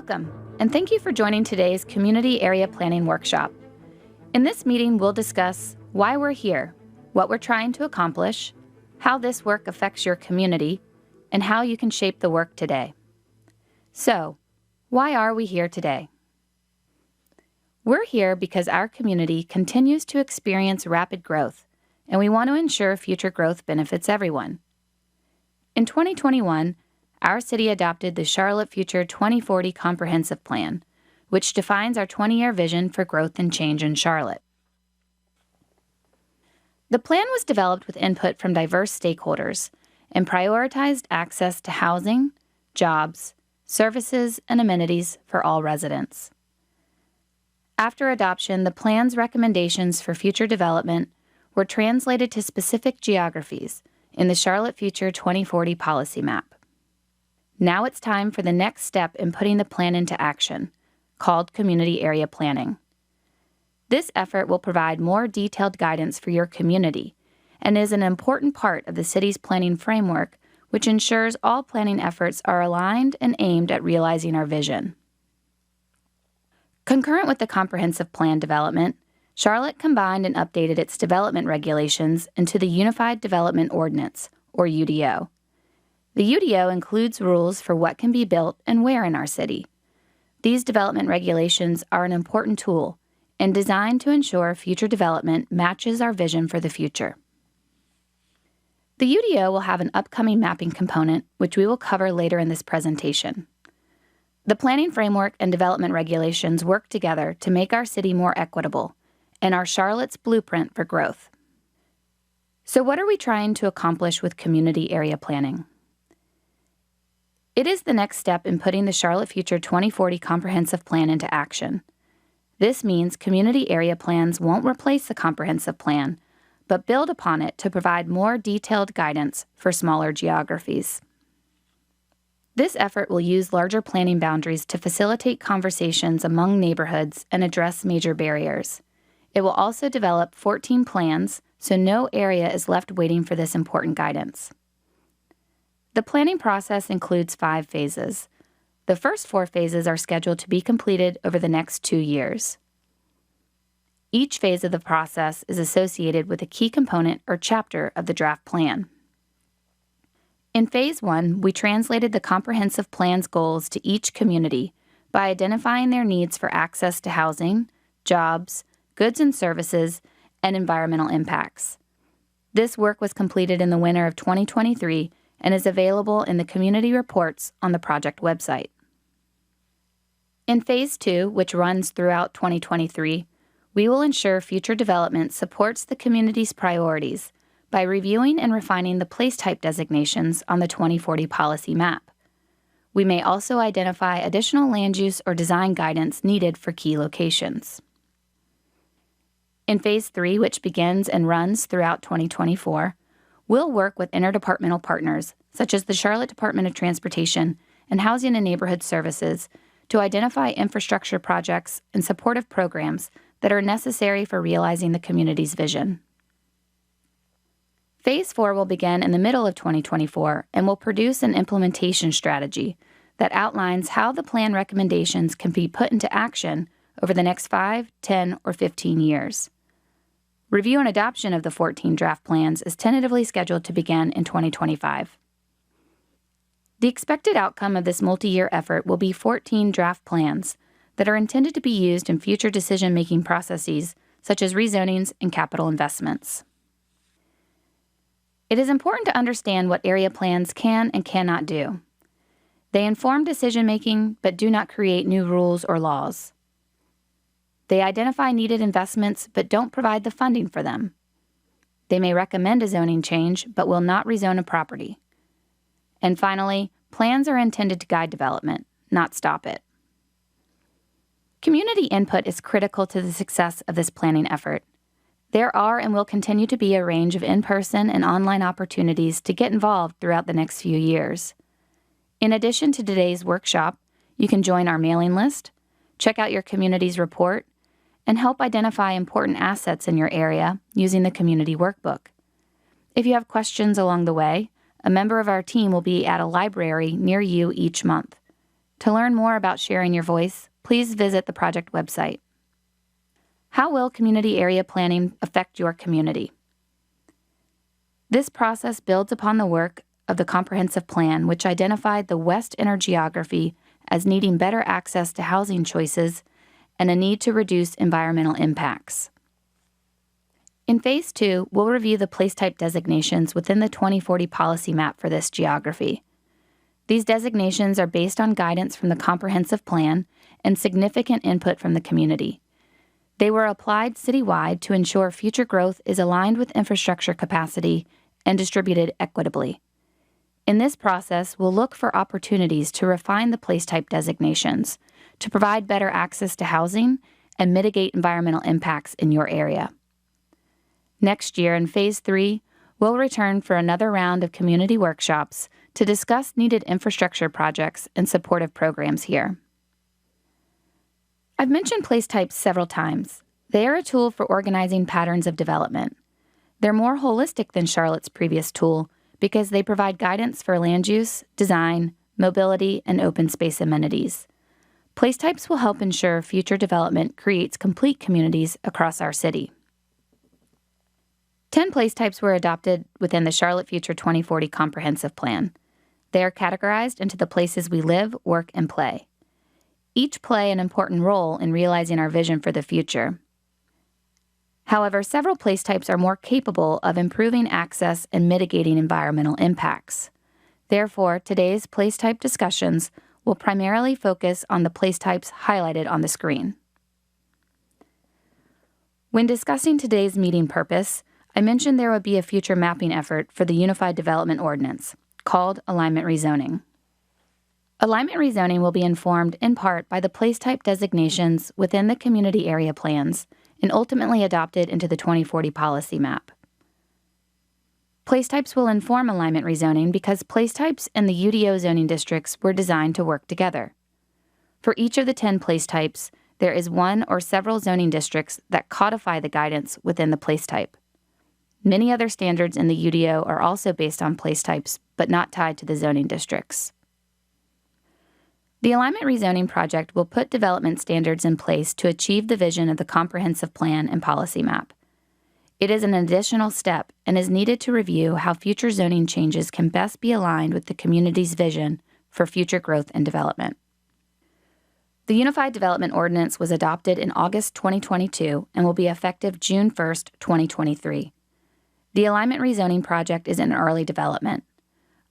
Welcome, and thank you for joining today's Community Area Planning Workshop. In this meeting, we'll discuss why we're here, what we're trying to accomplish, how this work affects your community, and how you can shape the work today. So, why are we here today? We're here because our community continues to experience rapid growth, and we want to ensure future growth benefits everyone. In 2021, our city adopted the Charlotte Future 2040 Comprehensive Plan, which defines our 20-year vision for growth and change in Charlotte. The plan was developed with input from diverse stakeholders and prioritized access to housing, jobs, services, and amenities for all residents. After adoption, the plan's recommendations for future development were translated to specific geographies in the Charlotte Future 2040 policy map. Now it's time for the next step in putting the plan into action, called Community Area Planning. This effort will provide more detailed guidance for your community and is an important part of the city's planning framework, which ensures all planning efforts are aligned and aimed at realizing our vision. Concurrent with the comprehensive plan development, Charlotte combined and updated its development regulations into the Unified Development Ordinance, or UDO. The UDO includes rules for what can be built and where in our city. These development regulations are an important tool and designed to ensure future development matches our vision for the future. The UDO will have an upcoming mapping component, which we will cover later in this presentation. The planning framework and development regulations work together to make our city more equitable and are Charlotte's blueprint for growth. So what are we trying to accomplish with community area planning? It is the next step in putting the Charlotte Future 2040 Comprehensive Plan into action. This means community area plans won't replace the comprehensive plan, but build upon it to provide more detailed guidance for smaller geographies. This effort will use larger planning boundaries to facilitate conversations among neighborhoods and address major barriers. It will also develop 14 plans, so no area is left waiting for this important guidance. The planning process includes 5 phases. The first 4 phases are scheduled to be completed over the next 2 years. Each phase of the process is associated with a key component or chapter of the draft plan. In Phase 1, we translated the comprehensive plan's goals to each community by identifying their needs for access to housing, jobs, goods and services, and environmental impacts. This work was completed in the winter of 2023 and is available in the community reports on the project website. In Phase 2, which runs throughout 2023, we will ensure future development supports the community's priorities by reviewing and refining the place type designations on the 2040 policy map. We may also identify additional land use or design guidance needed for key locations. In Phase 3, which begins and runs throughout 2024, we'll work with interdepartmental partners, such as the Charlotte Department of Transportation and Housing and Neighborhood Services, to identify infrastructure projects and supportive programs that are necessary for realizing the community's vision. Phase 4 will begin in the middle of 2024 and will produce an implementation strategy that outlines how the plan recommendations can be put into action over the next 5, 10, or 15 years. Review and adoption of the 14 draft plans is tentatively scheduled to begin in 2025. The expected outcome of this multi-year effort will be 14 draft plans that are intended to be used in future decision-making processes such as rezonings and capital investments. It is important to understand what area plans can and cannot do. They inform decision-making but do not create new rules or laws. They identify needed investments but don't provide the funding for them. They may recommend a zoning change but will not rezone a property. And finally, plans are intended to guide development, not stop it. Community input is critical to the success of this planning effort. There are and will continue to be a range of in-person and online opportunities to get involved throughout the next few years. In addition to today's workshop, you can join our mailing list, check out your community's report, and help identify important assets in your area using the community workbook. If you have questions along the way, a member of our team will be at a library near you each month. To learn more about sharing your voice, please visit the project website. How will community area planning affect your community? This process builds upon the work of the Comprehensive Plan, which identified the West Inner geography as needing better access to housing choices and a need to reduce environmental impacts. In Phase 2, we'll review the place type designations within the 2040 policy map for this geography. These designations are based on guidance from the Comprehensive Plan and significant input from the community. They were applied citywide to ensure future growth is aligned with infrastructure capacity and distributed equitably. In this process, we'll look for opportunities to refine the place type designations to provide better access to housing and mitigate environmental impacts in your area. Next year, in Phase 3, we'll return for another round of community workshops to discuss needed infrastructure projects and supportive programs here. I've mentioned place types several times. They are a tool for organizing patterns of development. They're more holistic than Charlotte's previous tool because they provide guidance for land use, design, mobility, and open space amenities. Place types will help ensure future development creates complete communities across our city. 10 place types were adopted within the Charlotte Future 2040 Comprehensive Plan. They are categorized into the places we live, work, and play. Each play an important role in realizing our vision for the future. However, several place types are more capable of improving access and mitigating environmental impacts. Therefore, today's place type discussions will primarily focus on the place types highlighted on the screen. When discussing today's meeting purpose, I mentioned there would be a future mapping effort for the Unified Development Ordinance, called Alignment Rezoning. Alignment rezoning will be informed in part by the place type designations within the community area plans and ultimately adopted into the 2040 policy map. Place types will inform alignment rezoning because place types and the UDO zoning districts were designed to work together. For each of the 10 place types, there is one or several zoning districts that codify the guidance within the place type. Many other standards in the UDO are also based on place types, but not tied to the zoning districts. The Alignment Rezoning Project will put development standards in place to achieve the vision of the Comprehensive Plan and Policy Map. It is an additional step and is needed to review how future zoning changes can best be aligned with the community's vision for future growth and development. The Unified Development Ordinance was adopted in August 2022 and will be effective June 1, 2023. The Alignment Rezoning Project is in early development.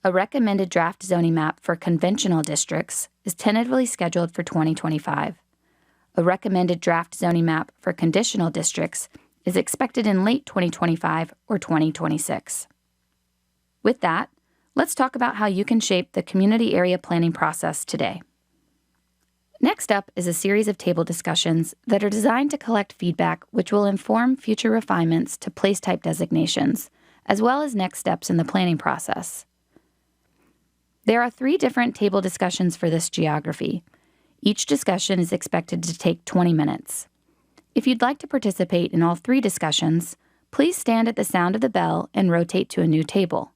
A recommended draft zoning map for conventional districts is tentatively scheduled for 2025. A recommended draft zoning map for conditional districts is expected in late 2025 or 2026. With that, let's talk about how you can shape the community area planning process today. Next up is a series of table discussions that are designed to collect feedback which will inform future refinements to place type designations, as well as next steps in the planning process. There are 3 different table discussions for this geography. Each discussion is expected to take 20 minutes. If you'd like to participate in all 3 discussions, please stand at the sound of the bell and rotate to a new table.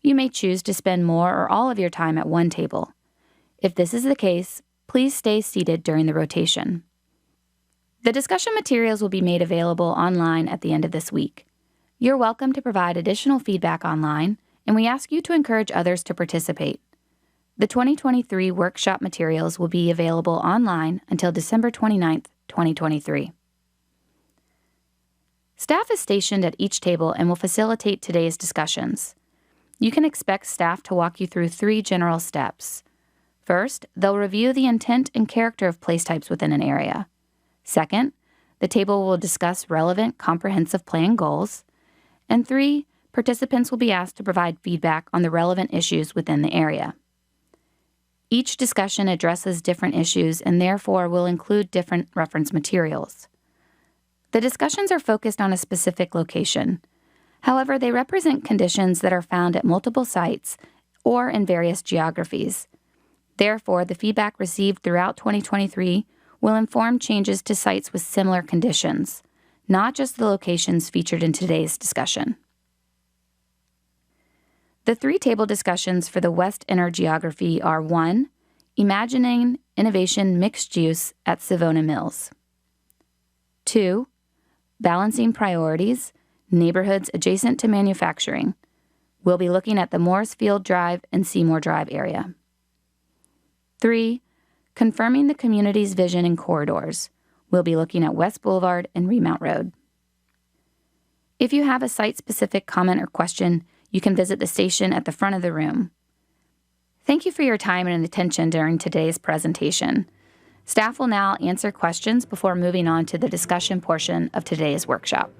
You may choose to spend more or all of your time at one table. If this is the case, please stay seated during the rotation. The discussion materials will be made available online at the end of this week. You're welcome to provide additional feedback online, and we ask you to encourage others to participate. The 2023 workshop materials will be available online until December 29, 2023. Staff is stationed at each table and will facilitate today's discussions. You can expect staff to walk you through 3 general steps. First, they'll review the intent and character of place types within an area. Second, the table will discuss relevant comprehensive plan goals. And 3, participants will be asked to provide feedback on the relevant issues within the area. Each discussion addresses different issues and therefore will include different reference materials. The discussions are focused on a specific location. However, they represent conditions that are found at multiple sites or in various geographies. Therefore, the feedback received throughout 2023 will inform changes to sites with similar conditions, not just the locations featured in today's discussion. The 3 table discussions for the West Inner geography are 1, Imagining Innovation Mixed Use at Savona Mills. 2. Balancing Priorities, Neighborhoods Adjacent to Manufacturing. We'll be looking at the Morrisfield Drive and Seymour Drive area. 3. Confirming the community's vision and corridors. We'll be looking at West Boulevard and Remount Road. If you have a site-specific comment or question, you can visit the station at the front of the room. Thank you for your time and attention during today's presentation. Staff will now answer questions before moving on to the discussion portion of today's workshop.